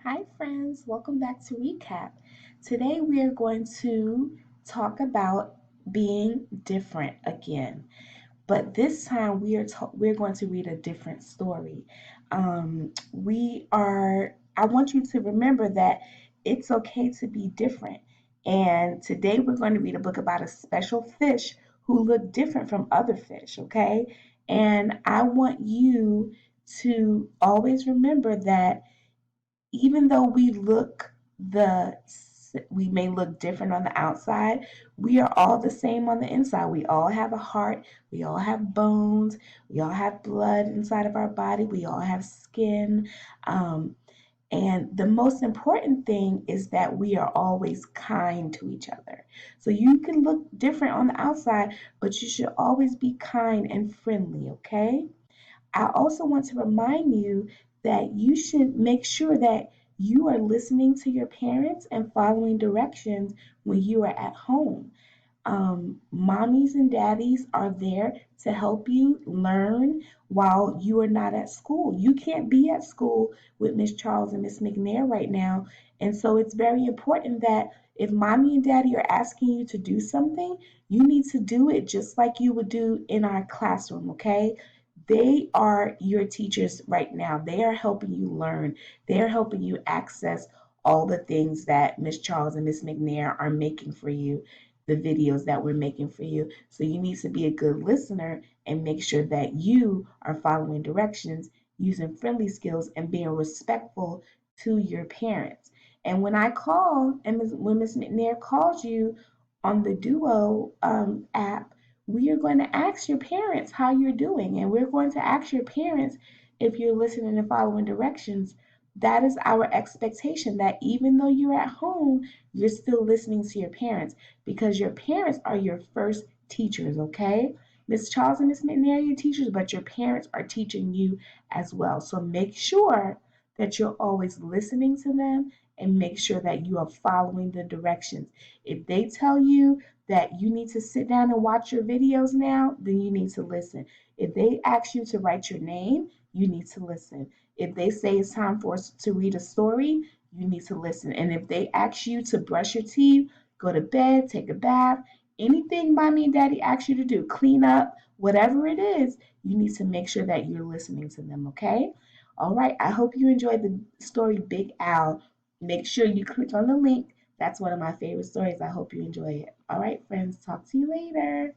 Hi, friends. Welcome back to Recap. Today we are going to talk about being different again, but this time we're going to read a different story. I want you to remember that it's okay to be different. And today we're going to read a book about a special fish who looked different from other fish, okay? And I want you to always remember that even though the we may look different on the outside, we are all the same on the inside. We all have a heart, we all have bones, we all have blood inside of our body, we all have skin. Um, and the most important thing is that we are always kind to each other. So you can look different on the outside, but you should always be kind and friendly, okay? I also want to remind you that you should make sure that you are listening to your parents and following directions when you are at home. Mommies and daddies are there to help you learn while you are not at school. You can't be at school with Miss Charles and Miss McNair right now. And so it's very important that if mommy and daddy are asking you to do something, you need to do it just like you would do in our classroom, okay? They are your teachers right now. They are helping you learn. They are helping you access all the things that Miss Charles and Miss McNair are making for you, the videos that we're making for you. So you need to be a good listener and make sure that you are following directions, using friendly skills, and being respectful to your parents. And when I call, and when Miss McNair calls you on the Duo app, we are going to ask your parents how you're doing, and we're going to ask your parents if you're listening and following directions. That is our expectation, that even though you're at home, you're still listening to your parents because your parents are your first teachers, okay? Miss Charles and Miss McNair are your teachers, but your parents are teaching you as well. So make sure that you're always listening to them and make sure that you are following the directions. If they tell you that you need to sit down and watch your videos now, then you need to listen. If they ask you to write your name, you need to listen. If they say it's time for us to read a story, you need to listen. And if they ask you to brush your teeth, go to bed, take a bath, anything mommy and daddy ask you to do, clean up, whatever it is, you need to make sure that you're listening to them, okay? All right, I hope you enjoyed the story Big Al. Make sure you click on the link. That's one of my favorite stories. I hope you enjoy it. All right, friends, talk to you later.